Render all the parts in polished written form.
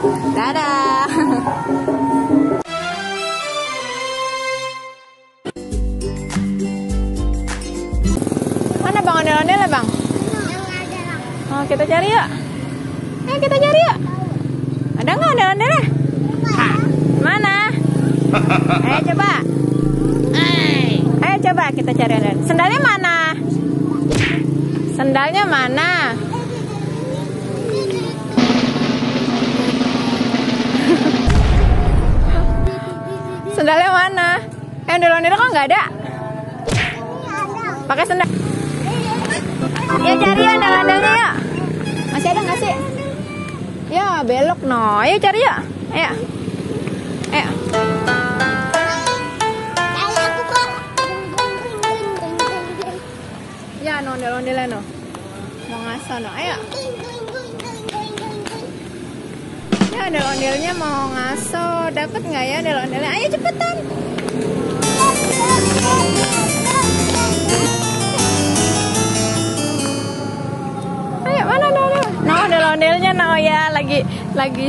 Dadah. Mana bang ondel-ondel bang? Oh, kita cari yuk. Kita cari yuk. Ada nggak ondel-ondelnya? Mana? Ayo coba. Ayo coba kita cari ondel. Sendalnya mana? Sendalnya mana? Sendalnya mana? Ondel-ondel kok nggak ada? Pakai sendal. Ya cari ondel-ondelnya ya. Masih ada nggak sih? Ya belok no. Ayo cari ya. Ayo. Ayo. Ya no ondel-ondelnya no. Mau ngaso no. Ayo. Ya ondel-ondelnya mau ngaso. Dapat nggak ya ondel-ondelnya? Ayo cepetan. Ayo mana ondel? No ondel-ondelnya no ya lagi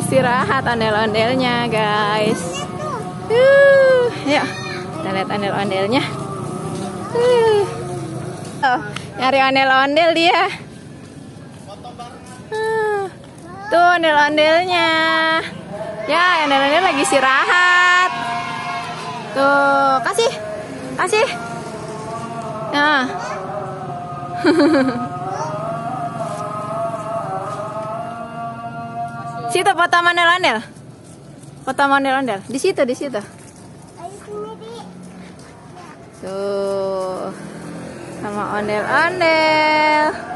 istirahat ondel-ondelnya guys. Yuk kita lihat ondel-ondelnya. Oh, nyari ondel-ondel dia. Tuh ondel-ondelnya. Ya ondel-ondel lagi istirahat. Tuh kasih. Nah. Situ foto ondel-ondel. Foto ondel-ondel. Di situ. Tuh. Sama ondel-ondel.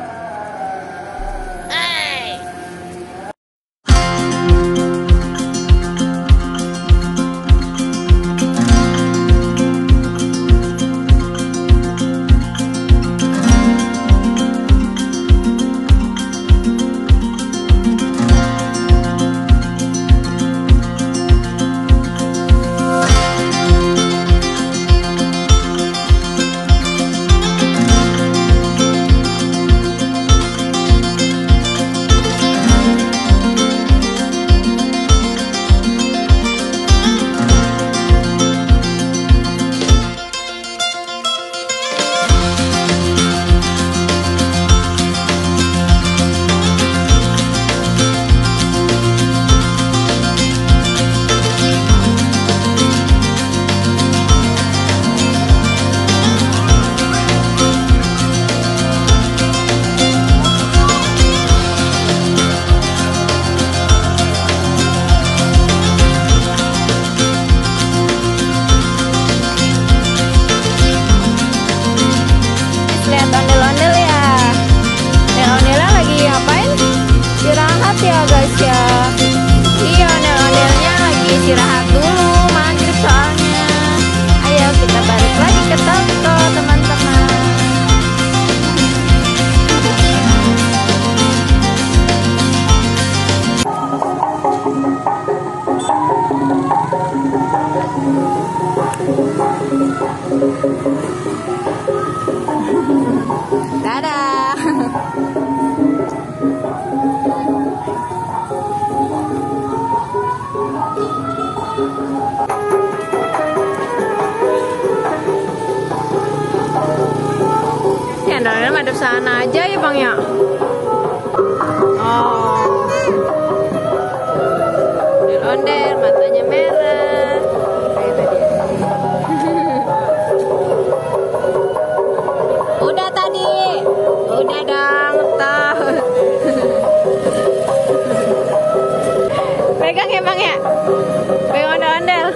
Lihat ondel-ondel ya. Ondel-ondelnya lagi ngapain? Istirahat ya guys ya. Iya ondel-ondelnya lagi istirahat dulu. Maghrib soalnya. Ayo kita balik lagi ke toko teman-teman. Dadah. Ya, ondel-ondel madep sana aja ya bang ya. Oh. Ondel-ondel matanya merah. Kayak tadi. Udah tadi. Udah dong, toh. Pegang ya bang ya. Pegang ondel-ondel.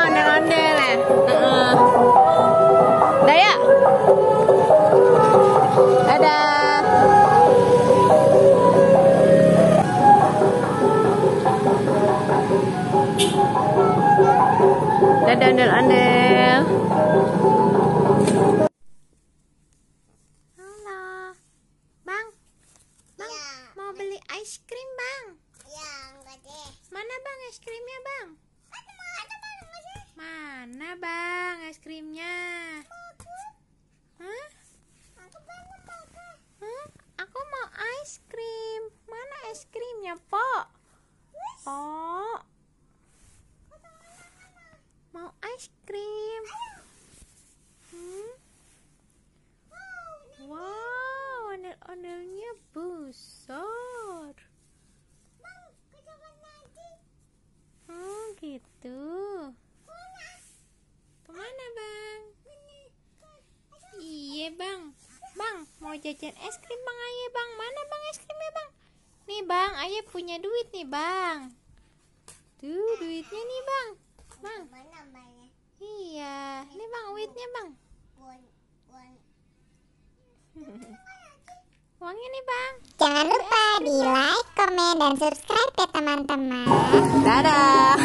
Ondel-ondel ya. Daya. Dadah. Dadah ondel-ondel. es krimnya? Hah? Hah? Aku mau es krim. Mana es krimnya, Pok? Pok. Mau es krim. Wow, ondel-ondelnya besar. Oh gitu. Kemana Bang? Iya Bang. Bang mau jajan es krim Bang Aye Bang. Mana Bang es krimnya Bang? Nih Bang, Aye punya duit nih Bang. Tuh duitnya nih Bang. Bang. Iya, nih Bang duitnya Bang. Uangnya nih Bang. Jangan lupa di like, komen, dan subscribe ya teman-teman. Dadah.